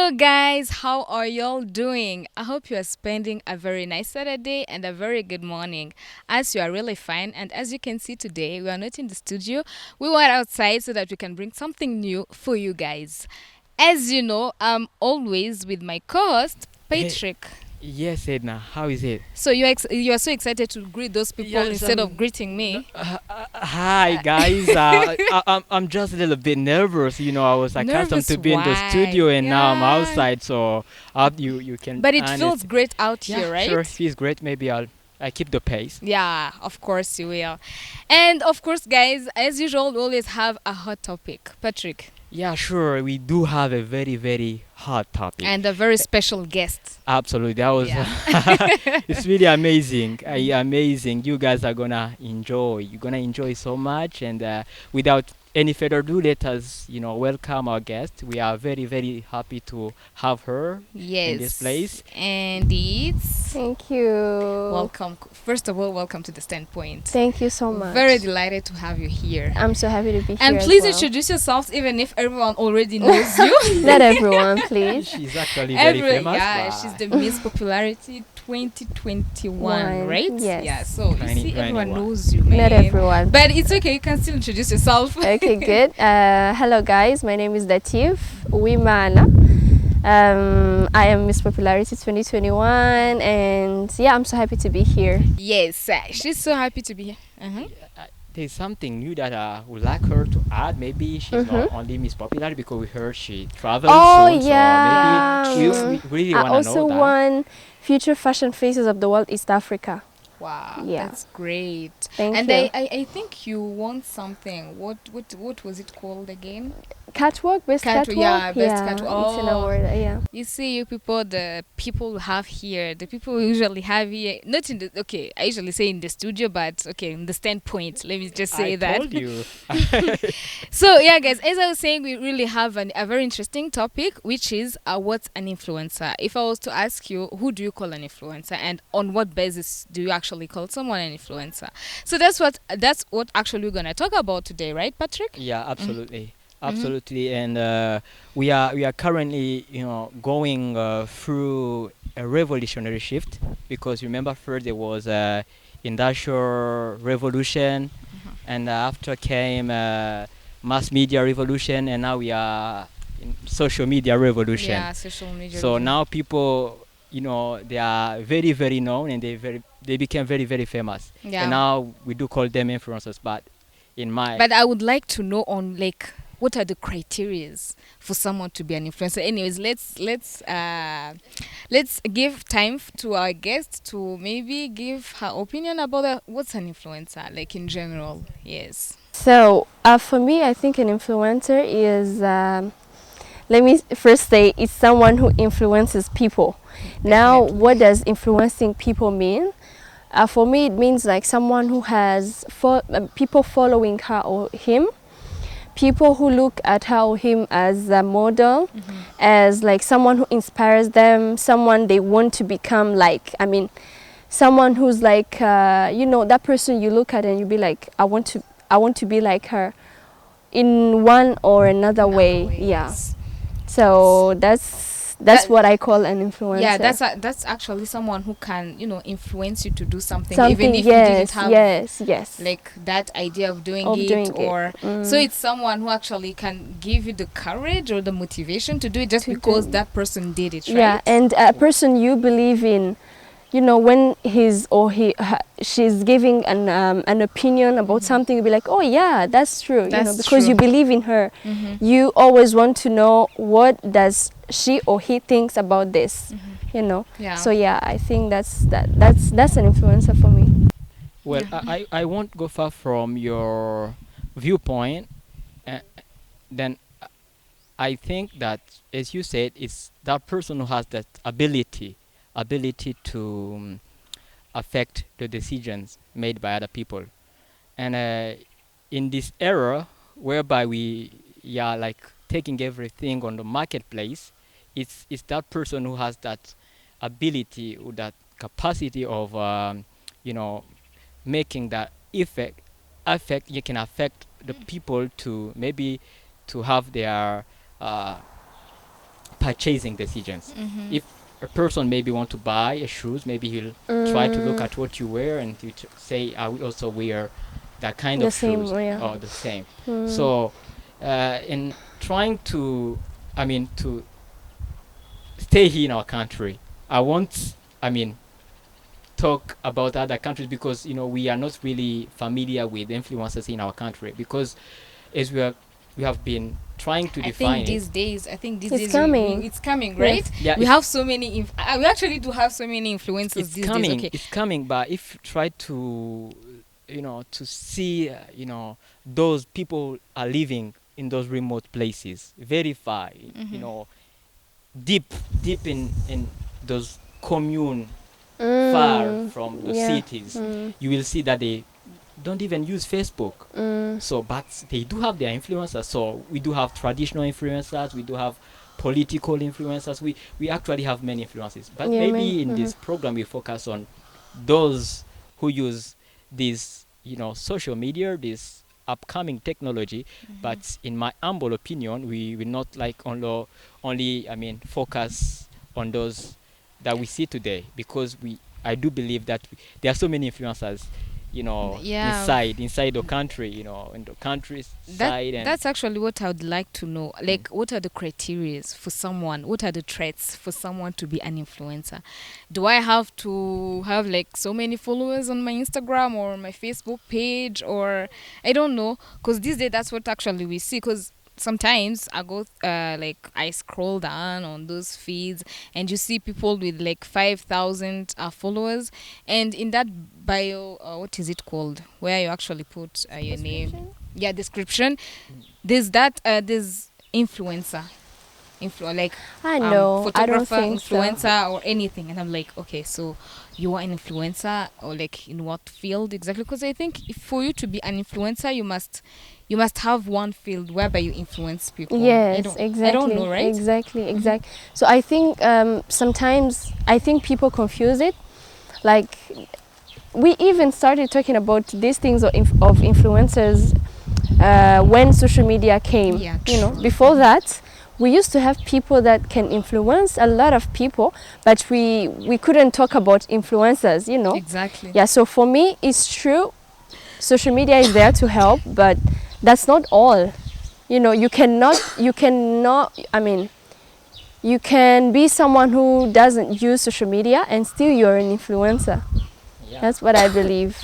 Hello, guys. How are y'all doing? I hope you are spending a very nice Saturday and a very good morning. As you are really fine, and as you can see today, we are not in the studio. We were outside so that we can bring something new for you guys. As you know, I'm always with my co-host Hey, Patrick. yes, Edna. How is it? So you are so excited to greet those people Yes, instead of greeting no, me. hi, guys. I'm just a little bit nervous. I was accustomed Nervous? to be in the studio, Why? and now I'm Yeah. outside. So, you can But it feels honest. great out Yeah, here, sure. right? Feels great. Maybe I keep the pace. Yeah, of course you will. And of course, guys, as usual, we always have a hot topic. Patrick, Yeah, sure. We do have a very very hot topic. and a very special guest. Absolutely, that was. Yeah. It's really amazing. Amazing. You guys are gonna enjoy. You're gonna enjoy so much. And without any further ado, let us, welcome our guest. We are very, very happy to have her in this Yes. place. And it's Thank you. welcome. First of all, welcome to the Standpoint. Thank you so much. Very delighted to have you here. I'm so happy to be here. And as please well. introduce yourselves, even if everyone already knows you. Not everyone, please. She's actually very famous. Yeah, but she's the Miss Popularity 2021, right? Yes. Yeah, so you see, everyone 2021. knows you, man. Not everyone. But it's okay, you can still introduce yourself. Okay, good. Hello, guys. My name is Datif Wimana. I am Miss Popularity 2021, and yeah, I'm so happy to be here. Yes, she's so happy to be here. Uh-huh. There's something new that I would like her to add. Maybe she's not Mhm. only Miss Popular because we heard she travels Oh soon. yeah. So maybe we really I want to also know that. won Future Fashion Faces of the World East Africa. Wow, Yeah. that's great. Thank And you. I think you won something. What was it called again? Catwalk, best catwalk. Yeah, best catwalk. It's an Oh. award. Yeah. You see, you people, the people we have here, the people we usually have here, not in the, okay, I usually say in the studio, but okay, in the Standpoint, let me just say I that. told you. So, yeah, guys, as I was saying, we really have a very interesting topic, which is what's an influencer? If I was to ask you, who do you call an influencer, and on what basis do you actually call someone an influencer? So that's what actually we're gonna talk about today, right, Patrick? Yeah, absolutely. Mm-hmm. Absolutely. And we are currently, going through a revolutionary shift because remember first there was industrial revolution, and after came mass media revolution, and now we are in social media revolution. Yeah, social media. So now people, they are very very known, and they became very very famous. Yeah. And now we do call them influencers, but in my But I would like to know on like what are the criterias for someone to be an influencer. Anyways, let's give time to our guest to maybe give her opinion about what's an influencer like in general. Yes. So, for me, I think an influencer is, let me first say, it's someone who influences people. Now, Definitely. what does influencing people mean? For me, it means like someone who has people following her or him, people who look at her or him as a model, as like someone who inspires them, someone they want to become like. I mean, someone who's like, that person you look at and you be like, I want to be like her in one or another way. Yeah. Yes. So that's That- what I call an influencer. Yeah, that's actually someone who can influence you to do something, something. even if Yes, you didn't have yes. like that idea of doing Of it doing it. or so it's someone who actually can give you the courage or the motivation to do it just To because do- that person did it, right? Yeah, and a person you believe in, when she's giving an opinion about something, you'll be like, oh yeah, that's true. That's because true. you believe in her. Mhm. You always want to know what does she or he thinks about this. Yeah. So yeah, I think that's an influencer for me. Well, Yeah. I won't go far from your viewpoint. Uh, then I think that, as you said, it's that person who has that ability to affect the decisions made by other people. And in this era, whereby like taking everything on the marketplace, it's that person who has that ability or that capacity of you know making that affect you can affect the people to maybe to have their purchasing decisions. If a person maybe want to buy a shoes, maybe he'll try to look at what you wear and say, I will also wear that kind The of same, shoes yeah. or the same. So in trying to, to stay here in our country, I won't, talk about other countries because we are not really familiar with influencers in our country, because as we have been trying to I define think it. these days, It's coming. it's coming, Yes. right? Yeah, We have so many. We actually do have so many influencers it's these coming. days. Okay, It's coming, but if you try to, to see, those people are living in those remote places, very far, deep, deep in those commune, far from the Yeah. cities, you will see that they don't even use Facebook. So, but they do have their influencers. So we do have traditional influencers. We do have political influencers. We actually have many influences. But Yeah, maybe in this program we focus on those who use this, social media, this upcoming technology. But in my humble opinion, we will not like only focus on those that we see today, because I do believe that there are so many influencers, Yeah. inside the country, in the countryside, and That's actually what I would like to know. Like, what are the criteria for someone? What are the traits for someone to be an influencer? Do I have to have like so many followers on my Instagram or my Facebook page, or I don't know? Because these days that's what actually we see. Because sometimes I go like I scroll down on those feeds and you see people with like 5,000 followers, and in that bio, what is it called, where you actually put your name, yeah, description, there's influencer, like I know. I don't photographer, think so. influencer, or anything, and I'm like, okay, so you are an influencer, or like in what field exactly? Because I think for you to be an influencer, you must have one field whereby you influence people. Yes, exactly. I don't know, right? Exactly. So I think sometimes I think people confuse it. Like, we even started talking about these things of influencers when social media came. Yeah, Before that, we used to have people that can influence a lot of people, but we couldn't talk about influencers. Exactly. Yeah. So for me, it's true. Social media is there to help, but that's not all. You cannot. You can be someone who doesn't use social media and still you're an influencer. yeah, That's what I believe.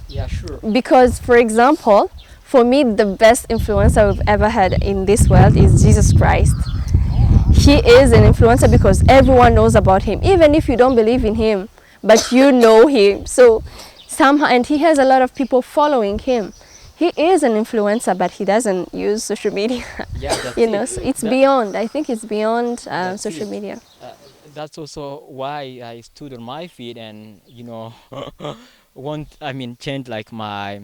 yeah, sure. Because, for example, for me, the best influencer we've ever had in this world is Jesus Christ. He is an influencer because everyone knows about him, even if you don't believe in him, but you know him. So somehow, and he has a lot of people following him. He is an influencer, but he doesn't use social media. Yeah, that's it. So it's That- beyond. I think it's beyond That's social it. media. That's also why I stood on my feet and change like my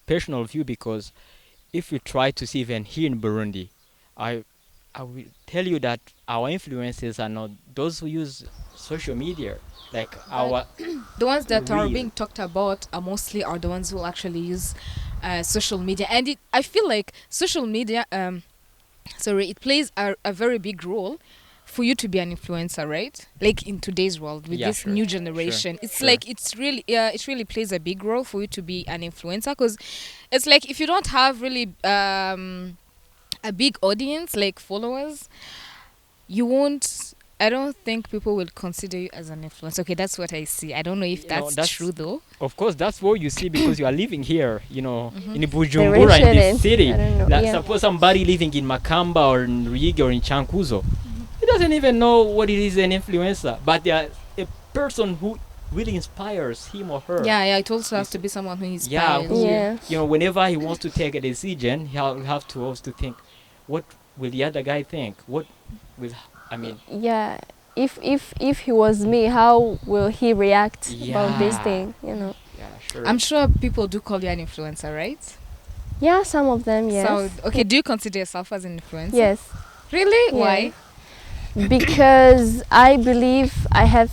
personal view, because if you try to see even here in Burundi, I I will tell you that our influences are not those who use social media, like our The ones that are real. being talked about are the ones who actually use social media, and I feel like social media it plays a very big role for you to be an influencer, right? Like in today's world with Yeah, this sure, new sure, generation, it's sure. like it really plays a big role for you to be an influencer, because it's like if you don't have really a big audience, like followers, you won't. I don't think people will consider you as an influencer. Okay, that's what I see. I don't know if You know, that's that's true though. Of course, that's what you see because you are living here, in They Bujumbura, in this mention it. city. I don't know. Like, Yeah. suppose somebody living in Makamba or in Ruyigi or in Chankuzo, he doesn't even know what it is an influencer, but they are a person who really inspires him or her. Yeah, it also has It's- to be someone who Yeah, inspires. who, Yeah. whenever he wants to take a decision, he'll have to also think, what will the other guy think? What will, I mean, Yeah. If he was me, how will he react about this Yeah. thing? yeah, sure. I'm sure people do call you an influencer, right? Yeah, some of them, yes. So, okay, do you consider yourself as an influencer? Yes. Really? Yeah. Why? Because I believe I have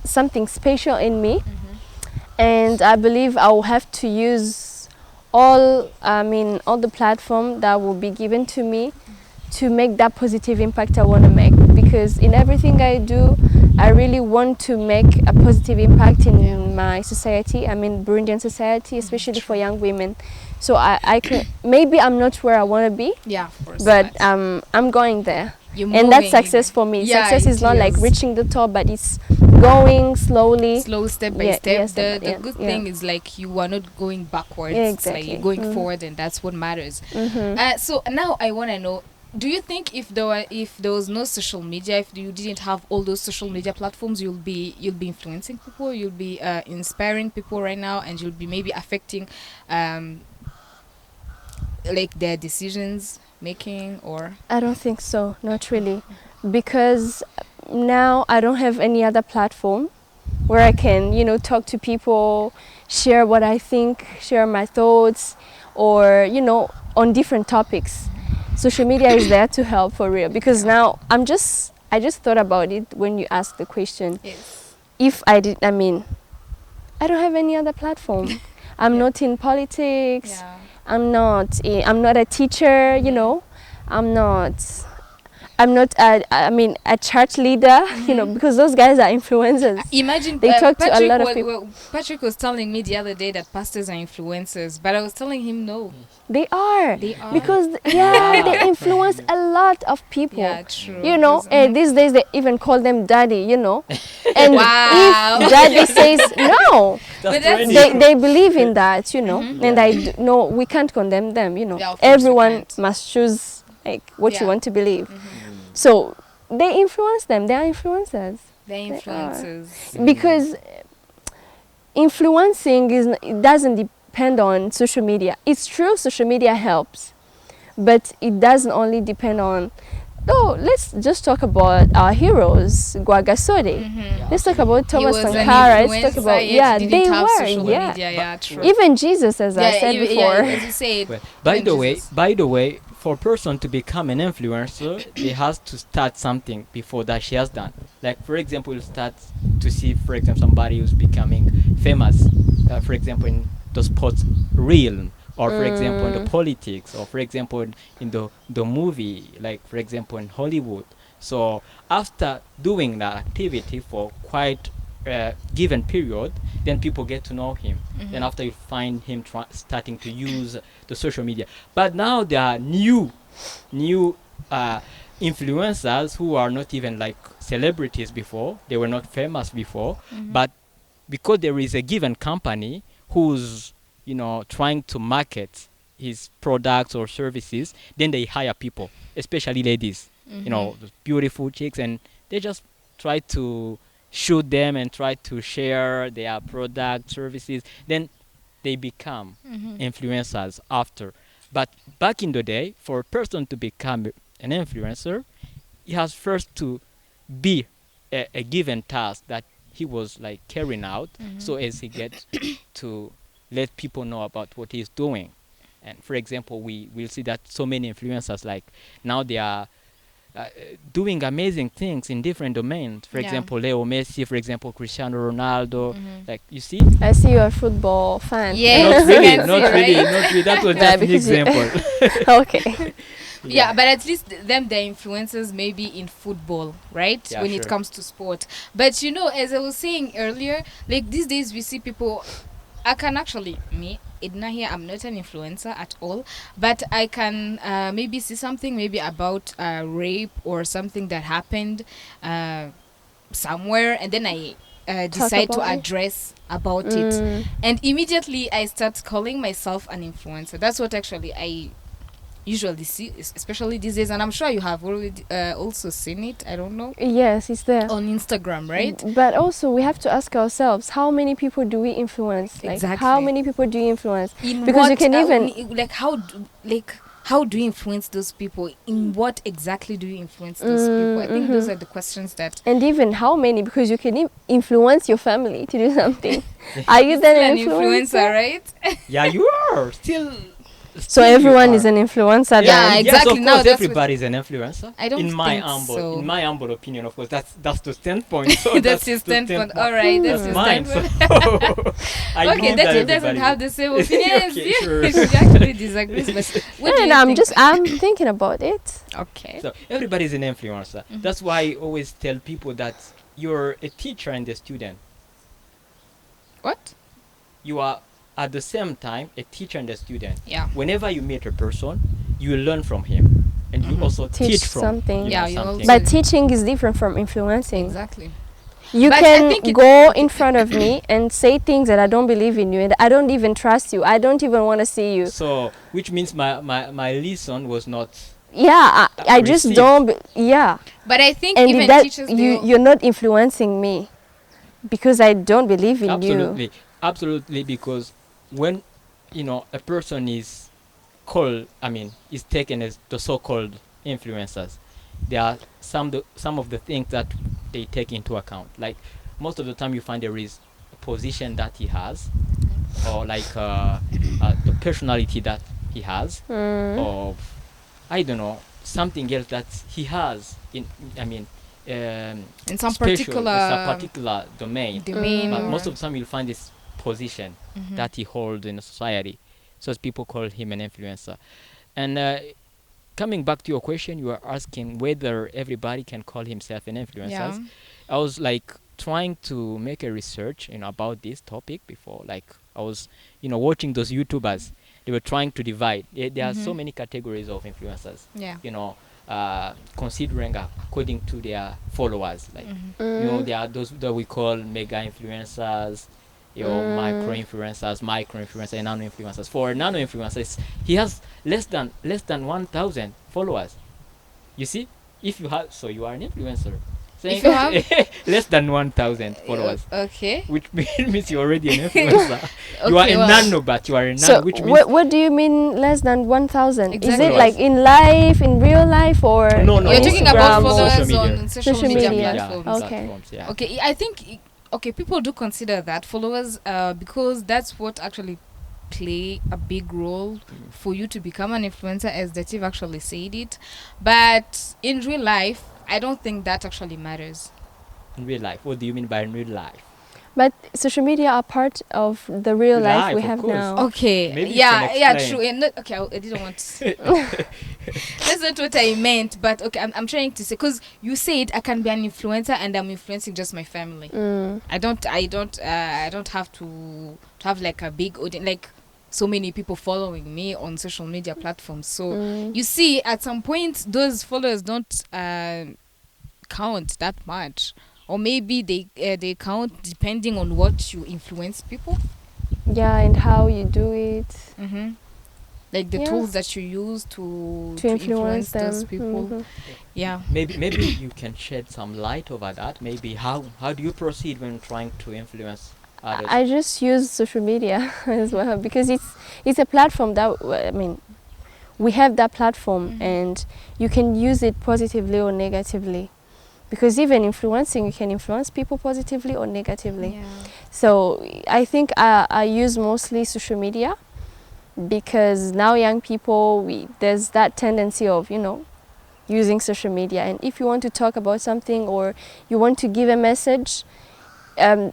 something special in me, and I believe I will have to use all the platform that will be given to me to make that positive impact I want to make, because in everything I do, I really want to make a positive impact in my society. I mean, Burundian society, especially for young women. So I can, maybe I'm not where I want to be, Yeah, of course. but I'm going there. You're And that's moving. success for me. Yeah, Success is it not like is. reaching the top, but it's going slowly. Slow, step by Yeah, step. yes, The yeah, good yeah. thing is like you are not going backwards. Yeah, It's like exactly. you're going forward, and that's what matters. Mm-hmm. So now I want to know: do you think if there was no social media, if you didn't have all those social media platforms, you'll be influencing people, you'll be inspiring people right now, and you'll be maybe affecting like their decisions making, or I don't think so, not really, because now I don't have any other platform where I can, talk to people, share what I think, share my thoughts, or, on different topics. Social media is there to help for real, because now I just thought about it when you asked the question. yes, If I did, I mean, I don't have any other platform. I'm not in politics. yeah. I'm not a teacher, I'm not a church leader, because those guys are influencers. Imagine They talk to a Patrick lot of was, people. well, Patrick was telling me the other day that pastors are influencers, but I was telling him no, They are. they are. Because they influence a lot of people. Yeah, true. These days they even call them daddy, And Wow. if daddy says no, But that's they believe in that, And no, we can't condemn them, Yeah, of course we Everyone can't. must choose like what Yeah. you want to believe. So they influence them. They are influencers. they're They are. influencers. Because influencing it doesn't depend on social media. It's true social media helps, but it doesn't only depend on. Oh, let's just talk about our heroes, Guagasore. Let's talk about He Thomas was an Sankara. Let's talk influencer, about yet didn't they have were social yeah. media. Yeah, true. Even Jesus, as I said even- before. as you said. Well, when Jesus- by the way, for a person to become an influencer, they has to start something before that she has done. Like for example, you start to see, for example, somebody who's becoming famous, for example, in the sports realm, or for example, in the politics, or for example, in the movie, like for example, in Hollywood. So after doing that activity for quite given period, then people get to know him. Then after you find him starting to use the social media. But now there are new influencers who are not even like celebrities before. They were not famous before, but because there is a given company who's trying to market his products or services, then they hire people, especially ladies, those beautiful chicks, and they just try to shoot them and try to share their product services. Then they become influencers after. But back in the day, for a person to become an influencer, he has first to be a given task that he was like carrying out, so as he gets to let people know about what he's doing. And for example, we will see that so many influencers, like now they are doing amazing things in different domains. For Yeah. example, Leo Messi, for example, Cristiano Ronaldo. Like you see, I see you're a football fan. Yes. not really, Fancy, not really, right? not really. That was Yeah, just an because you- example. Okay. Yeah, but at least they're influencers maybe in football, right? Yeah, when it sure. comes to sport. But as I was saying earlier, like these days we see people. I can actually, me, Edna here, I'm not an influencer at all, but I can maybe see something maybe about rape or something that happened somewhere, and then I decide to about it? address about it. And immediately I start calling myself an influencer. That's what actually I usually see, especially these days, and I'm sure you have already also seen it, I don't know, Yes, it's there. on Instagram, right? But also we have to ask ourselves, how many people do we influence? Like Exactly. how many people do you influence? In Because you what, can even like how do you influence those people? In what exactly do you influence those people? I think those are the questions that and even how many, because you can influence your family to do something. Are you then still an an influencer, influencer? right? Yeah, you are still. So still you everyone are. is an influencer. Yeah, then. Yes, exactly. of Now course, that's what- everybody is an influencer. I don't in my think humble, so. in my humble opinion, of course, that's the standpoint. So That's your the standpoint. All right, that's your mine. standpoint. So I Okay, believe that he doesn't everybody- have the same opinion as Okay, you. sure. She actually disagrees. But what do And you I'm think? just I'm thinking about it. Okay. So everybody's an influencer. Mhm. That's why I always tell people that you're a teacher and a student. What? You are at the same time a teacher and a student. Yeah. Whenever you meet a person, you will learn from him, and you Mhm. also Teach teach from something. Yeah, you something. also- But teaching is different from influencing. Exactly. You But I can think it- go okay. in front of me and say things that I don't believe in you and I don't even trust you. I don't even want to see you. So, which means my lesson was not. Yeah, I just Received. don't. Yeah, But I think and even that teachers, you're not influencing me because I don't believe in you. Absolutely, absolutely, because when a person is called, I mean, is taken as the so-called influencers, there are some of the things that they take into account. Like most of the time, you find there is a position that he has, or like the personality that he has, Mm. or I don't know, something else that he has in. I mean. in some Special, it's a particular particular domain. domain, Mm. But or most of the time, you'll find this position Mhm. that he holds in a society. So as people call him an influencer. And coming back to your question, you are asking whether everybody can call himself an influencer. yeah. I was like trying to make a research, about this topic before. Like I was, watching those YouTubers. They were trying to divide. There are so Mhm. many categories of influencers. Yeah. Considering according to their followers, like Mm. there are those that we call mega influencers, micro influencers, and nano influencers. For nano influencers, he has less than 1,000 followers. You see, if you have, so you are an influencer. If you have less than 1,000 followers, okay. which means you're already an influencer. You are Okay, a well, nano, but you are a nano, So which means what do you mean less than 1,000? Is Exactly. it like in life, in real life, or No, on no, You're talking about Instagram or- followers social media. on social, Social media, media. platforms. Okay. Yeah. Okay, I think okay, people do consider that followers because that's what actually play a big role for you to become an influencer, as that you've actually said it. But in real life, I don't think that actually matters. In real life, what do you mean by in real life? But social media are part of the real life Life, we of have course. now. Okay, Maybe you yeah, can yeah, explain. true. And not, okay, I didn't want to. That's not what I meant, but okay, I'm trying to say, because you said I can be an influencer and I'm influencing just my family. Mm. I don't have to have like a big audience, like so many people following me on social media platforms. So Mm. you see, at some point, those followers don't count that much, or maybe they count depending on what you influence people. Yeah, and how you do it Mm-hmm. Like the Yeah. tools that you use to influence them. those people. Mhm. Yeah. Maybe you can shed some light over that. Maybe how do you proceed when trying to influence others? I just use social media as well because it's a platform that I mean we have that platform Mhm. and you can use it positively or negatively because even influencing you can influence people positively or negatively. Yeah. So I think I use mostly social media because now young people there's that tendency of using social media, and if you want to talk about something or you want to give a message,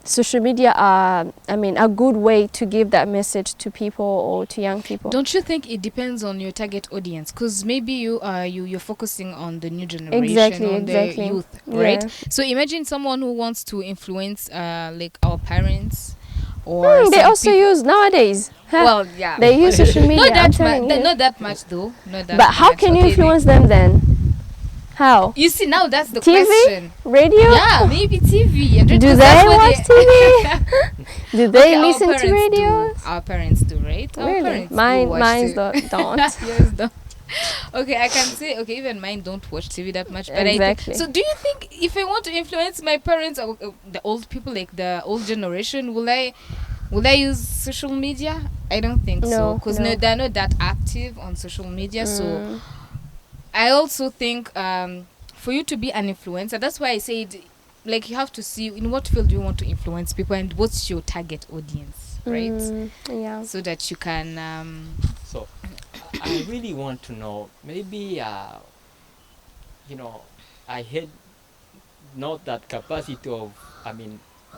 social media are a good way to give that message to people or to young people. Don't you think it depends on your target audience? Because maybe you're focusing on the new generation, Exactly, on the exactly. youth, right? Yeah. So imagine someone who wants to influence like our parents, or They some also peop- use nowadays. Huh? well, yeah, They use social media. not I'm that telling much. you. Not that much though. Not that. But how much. can you Okay, influence them then? How? You see, now that's the TV? question. Radio? Yeah, maybe TV. And Do because they that's what watch TV? Do they Okay, our listen to parents radio? do. Our parents do, right? Our Really? parents do Mine, watch mine TV. don't. Yours don't. Okay, I can say okay. Even mine don't watch TV that much, but Exactly. so, do you think if I want to influence my parents or the old people, like the old generation, will I use social media? I don't think so, No, because no. they're not that active on social media. So Mm. I also think for you to be an influencer, that's why I said, like, you have to see in what field you want to influence people and what's your target audience, right? Yeah. So that you can So I really want to know. Maybe I had not that capacity of,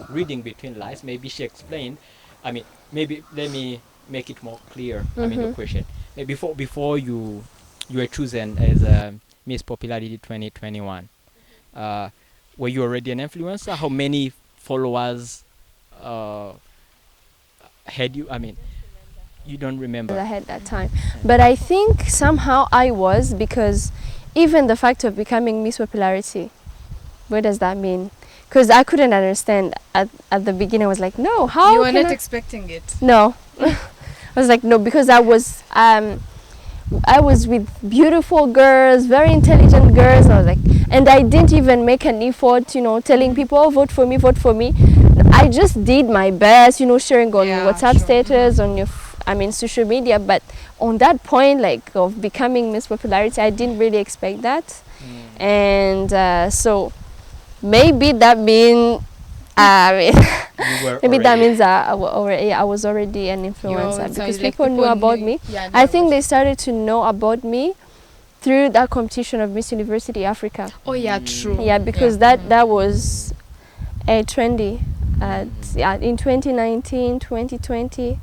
reading between lines. Maybe she explained. Maybe let me make it more clear. The Mhm. question. Maybe before you were chosen as a Miss Popularity 2021. Uh, were you already an influencer? How many followers uh, had you? I mean, you don't remember. I had that time. But I think somehow I was, because even the fact of becoming Miss Popularity, what does that mean? Because I couldn't understand at the beginning. I was like, no, how You were can not I? expecting it. No. I was like, no, because I was with beautiful girls, very intelligent girls. I was like, and I didn't even make an effort, telling people, oh, vote for me, vote for me. I just did my best, sharing on Yeah, WhatsApp true. status, on social media. But on that point, like of becoming Miss Popularity, I didn't really expect that. And so maybe that mean, You were maybe that already. means I was already an influencer, So because it's like people knew about knew- me. Yeah, I knew think about they started to know about me through that competition of Miss University Africa. Oh yeah, true. Yeah, because that was a trendy in 2019, 2020.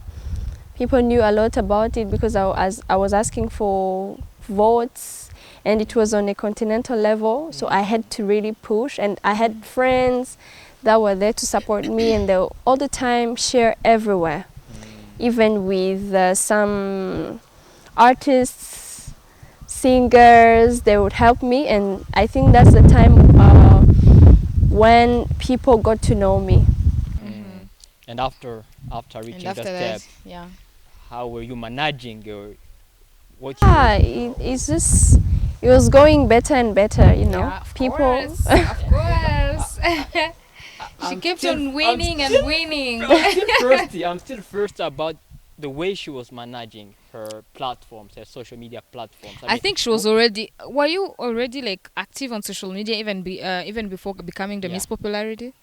People knew a lot about it because I was asking for votes, and it was on a continental level, so I had to really push, and I had friends that were there to support me, and they all the time share everywhere, even with some artists, singers. They would help me, and I think that's the time when people got to know me. And after And reaching the after step, that, yeah. how were you managing your what you Yeah, it's just, it was going better and better, Yeah, of people. course. Of course. She I'm kept still- on I'm winning and winning. I'm still first about the way she was managing her platforms, her social media platforms. I think she was already. Were you already like active on social media even before becoming the Yeah. Miss Popularity?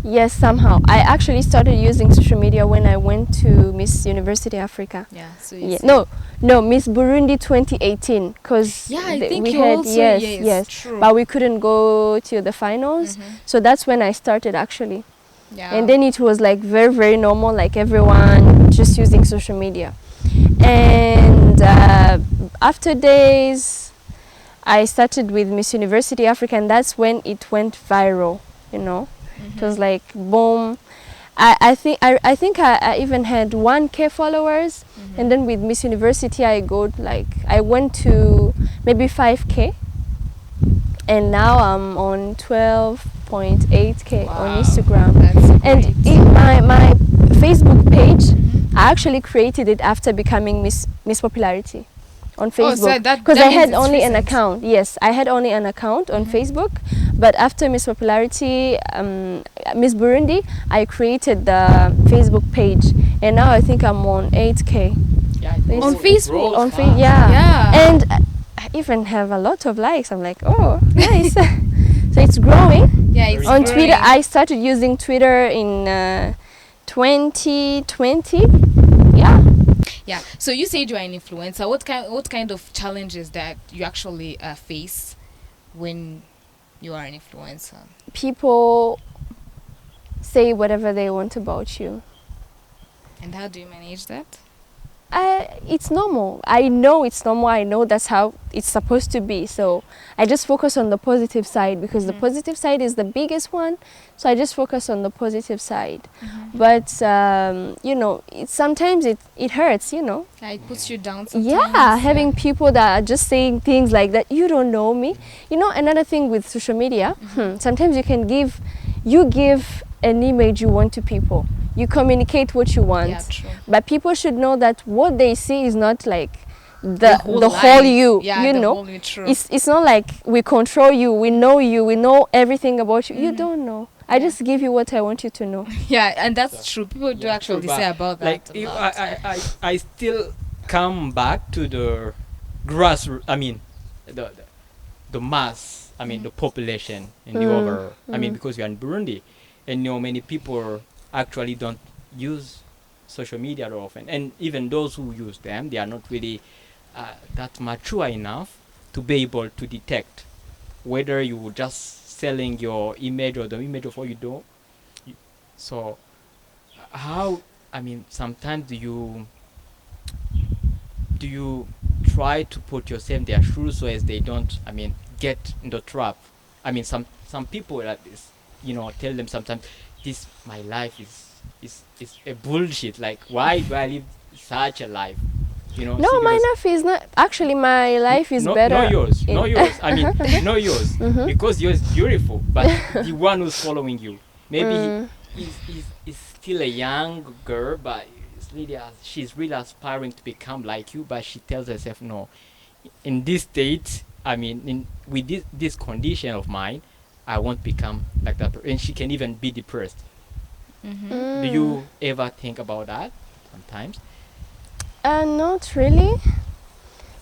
Yes, somehow. I actually started using social media when I went to Miss University Africa. Yeah. So Yeah. No, Miss Burundi 2018, because Yeah, I think we you had, also yes, true. but we couldn't go to the finals. So that's when I started actually. Yeah. And then it was like very, very normal, like everyone just using social media. And after days, I started with Miss University Africa, and that's when it went viral, It was like boom. I think I even had 1K followers, and then with Miss University I went to maybe 5K, and now I'm on 12.8K on Wow. Instagram. That's And great. my Facebook page, I actually created it after becoming Miss Popularity on Oh, so Facebook, that- because that I means had it's only an recent. account. Yes, I had only an account on Facebook, but after Miss Popularity, Miss Burundi, I created the Facebook page, and now I think I'm on 8K. Yeah, On Facebook? On yeah. Yeah. And I even have a lot of likes. I'm like, oh, nice. So it's growing. Yeah, it's On growing. Twitter, I started using Twitter in 2020. Yeah. Yeah. So you said you're an influencer. What kind of challenges that you actually face when you are an influencer? People say whatever they want about you. And how do you manage that? It's normal. I know it's normal. I know that's how it's supposed to be. So I just focus on the positive side, because the positive side is the biggest one. So I just focus on the positive side. But sometimes it hurts. Yeah, it puts you down sometimes. Yeah, having people that are just saying things like that. You don't know me. Another thing with social media, sometimes you give an image you want to people. You communicate what you want. Yeah, true. But people should know that what they see is not like the whole life. you. Yeah, you the know, whole you, true. it's not like we control you. We know everything about you. You don't know. I just give you what I want you to know. Yeah, and that's true. People do actually True, say but about like that a if lot. I still come back to the grassroots. I mean, the mass. I mean, the population in the overall. I mean, because we are in Burundi, and many people actually don't use social media often, and even those who use them, they are not really that mature enough to be able to detect whether you just selling your image or the image of what you do. So how, I mean, sometimes do you try to put yourself in their shoes so as they don't, I mean, get in the trap. I mean, some people that is, tell them sometimes, this my life is a bullshit. Like, why do I live such a life? No, See, my because life is not. Actually, my life is no, better. not yours, in- not yours. I mean, not yours, Mhm. because yours is beautiful. But the one who's following you, maybe Mm. is still a young girl, but she's really aspiring to become like you. But she tells herself, no, in this state, I mean, with this condition of mine, I won't become like that. And she can even be depressed. Mm-hmm. Do you ever think about that sometimes? Not really,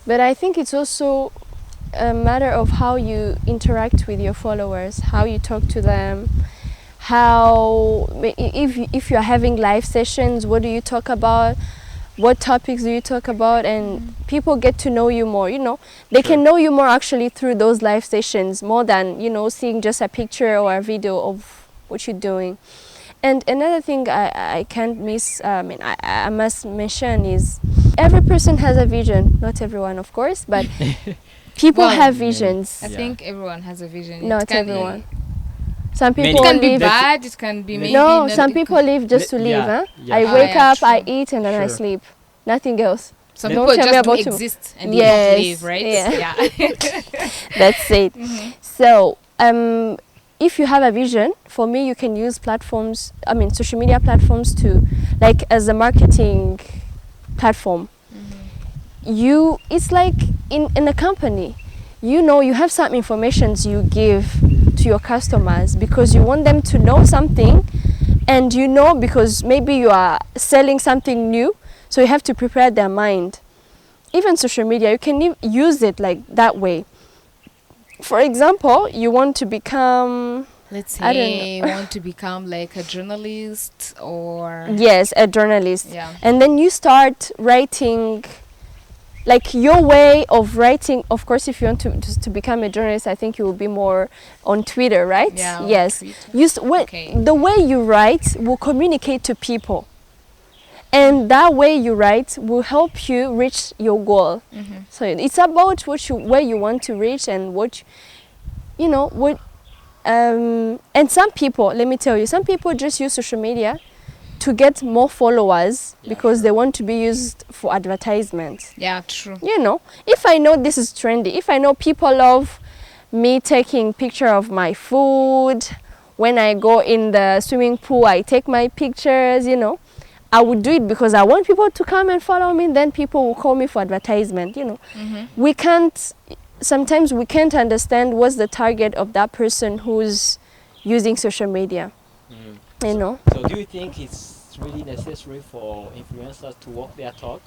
but I think it's also a matter of how you interact with your followers, how you talk to them, if you're having live sessions, what do you talk about, what topics do you talk about, and people get to know you more. They Sure. can know you more actually through those live sessions, more than seeing just a picture or a video of what you're doing. And another thing I can't miss, I must mention, is every person has a vision. Not everyone, of course, but people Well, have Many. visions. I Yeah. think everyone has a vision. Not It can everyone. be, Some Many. people it can be live. Let's- bad. It can be let's- maybe No, not. some it people could- live just to Yeah, live. Huh? yeah, I sure. wake yeah, up, I true. eat, and then I Sure. sleep. Nothing else. Some Don't people tell me just do about exist and they Yes, don't live, right? yeah. Yeah. That's it. Mhm. So, if you have a vision, for me, you can use platforms. I mean, social media platforms to, like, as a marketing platform. It's like in a company. You have some informations you give to your customers because you want them to know something, and because maybe you are selling something new, so you have to prepare their mind. Even social media, you can use it like that way. For example, you want to become, Let's I don't say you want to become like a journalist or yes, a journalist, yeah. and then you start writing, like, your way of writing. Of course, if you want to become a journalist, I think you will be more on Twitter, right? Yeah, on Yes. Twitter. Okay. The way you write will communicate to people, and that way you write will help you reach your goal. Mm-hmm. So it's about where you want to reach, and what. And some people, let me tell you, some people just use social media to get more followers Yeah, because sure. they want to be used for advertisement. Yeah, true. If I know this is trendy, if I know people love me taking picture of my food, when I go in the swimming pool, I take my pictures, I would do it because I want people to come and follow me, then people will call me for advertisement. Mm-hmm. Sometimes we can't understand what's the target of that person who's using social media, Mm. So do you think it's really necessary for influencers to walk their talk?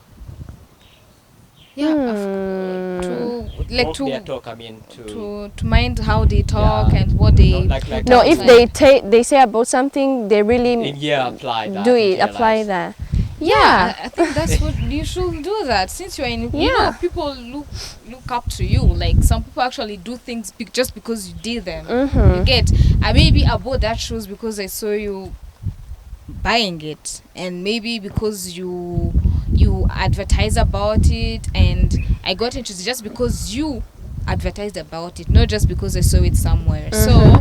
Yeah, Hmm. Walk their talk, I mean, to mind how they talk Yeah. and what they like No, put if outside. they say about something, they really apply that. do in it, their apply lives. that. Yeah, I think that's what you should do. That since you're in, Yeah. people look up to you. Like some people actually do things just because you did them. You Mm-hmm. get. I maybe I bought that shoes because I saw you buying it, and maybe because you advertise about it, and I got interested just because you advertised about it, not just because I saw it somewhere. So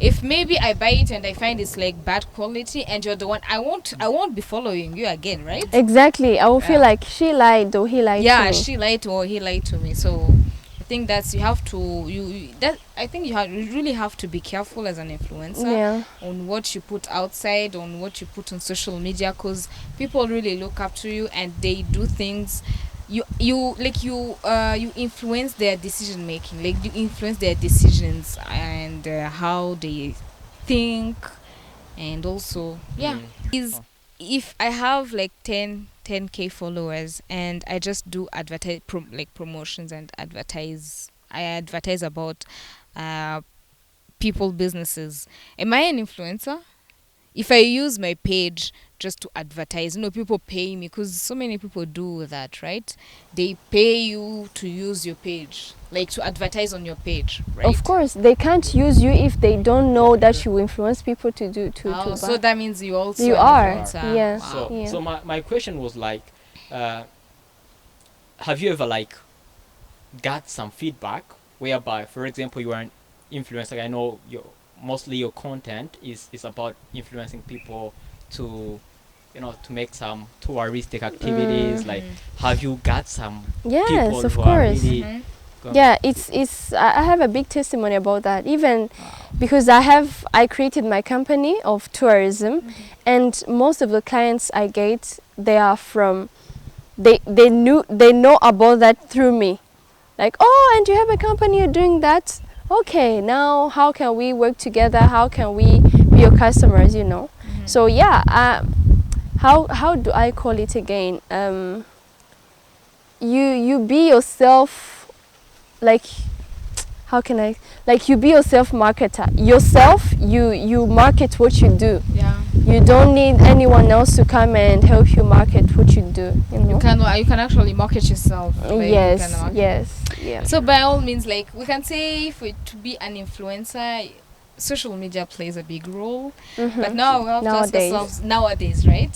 if maybe I buy it and I find it's like bad quality and you're the one, I won't be following you again, right? Exactly. I will feel Yeah. like she lied or he lied to Yeah, me. she lied or he lied to me. So I think that's you have to that I think you really have to be careful as an influencer Yeah. on what you put outside, on what you put on social media, because people really look up to you and they do things. You influence their decision making, like you influence their decisions and how they think, and also Mm. is Oh. if I have like 10K followers and I just do promotions and I advertise about uh people businesses, am I an influencer if I use my page just to advertise? People pay me, because so many people do that, right? They pay you to use your page, like to advertise on your page, right? Of course, they can't use you if they don't know that you influence people to do to Oh, buy. so that means you also You an are, influencer. yeah. Wow. Yeah. So my question was like, have you ever like got some feedback whereby, for example, you are an influencer. I know mostly your content is about influencing people to, to make some touristic activities. Like, have you got some people Yes, of who are course. really Mhm. Yeah, it's I have a big testimony about that. Even because I created my company of tourism, and most of the clients I get, they are from, they know about that through me. Like, oh, and you have a company, you're doing that. Okay, now how can we work together? How can we be your customers? So yeah, how do I call it again? You be yourself, like, how can I, like, you be yourself marketer yourself. You market what you do. Yeah. You don't need anyone else to come and help you market what you do, You can actually market yourself. Like, you can Yes, market. yes, yeah. So by all means, like, we can say, for it to be an influencer, social media plays a big role. But now we have to ask Nowadays. ourselves, nowadays, right?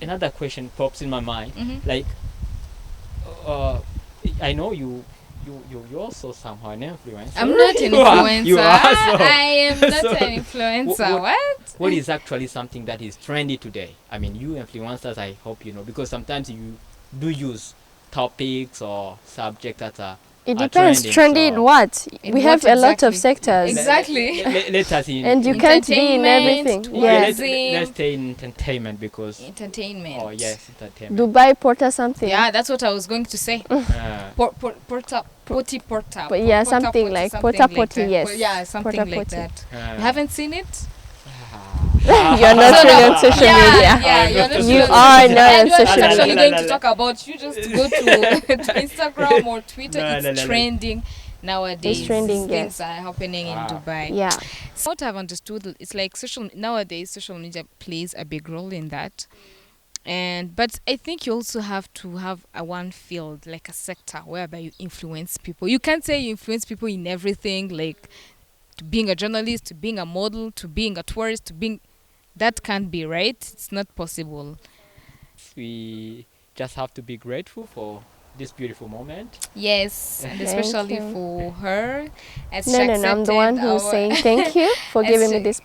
Another question pops in my mind. Mm-hmm. Like, uh, I know you also somehow an influencer. I'm not an You are- influencer. you are, so- I am not so an influencer. What? what is actually something that is trendy today? I mean, you influencers, I hope you know, because sometimes you do use topics or subjects that are It are depends. Trendy in so what? In We what have a lot of exactly? sectors. Exactly. Let us in. And you can't be in Entertainment, everything. Yeah, Yes. let's stay in entertainment because. Entertainment. Oh yes, entertainment. Dubai Porta something. Yeah, that's what I was going to say. Porta. But yeah, Porta something potty, like something porta like potty, that. yes. Yeah, something Porta like potty. that. You haven't seen it? You're not really on social media. Yeah, you're not You really are on- not and on we're social not actually media. going to talk about. You just go to Instagram or Twitter. No, It's no, no, no. trending nowadays. It's trending, Things yes. are happening in Wow. Dubai. Yeah. So what I've understood, it's like nowadays social media plays a big role in that. But I think you also have to have a one field, like a sector whereby you influence people. You can't say you influence people in everything, like to being a journalist, to being a model, to being a tourist, to being, that can't be, right? It's not possible. We just have to be grateful for this beautiful moment. Yes, and Thank especially you. for her, as she No, I'm the one accepted who's our- saying thank you for As giving me she- this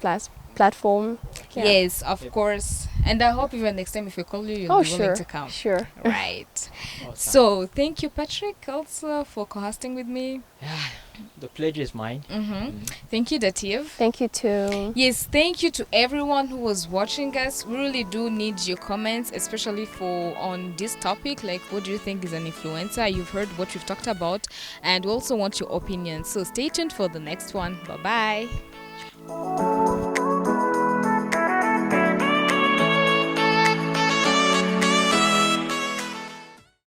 platform. Yeah. Yes, of course. And I hope even next time if we call you, you'll Oh, be willing sure. to come. Sure. Right. Awesome. So thank you, Patrick, also for co-hosting with me. The pleasure is mine. Thank you, Dativ. Thank you too. Yes, thank you to everyone who was watching us. We really do need your comments, especially for on this topic. Like, what do you think is an influencer? You've heard what we've talked about, and we also want your opinions. So stay tuned for the next one. Bye bye.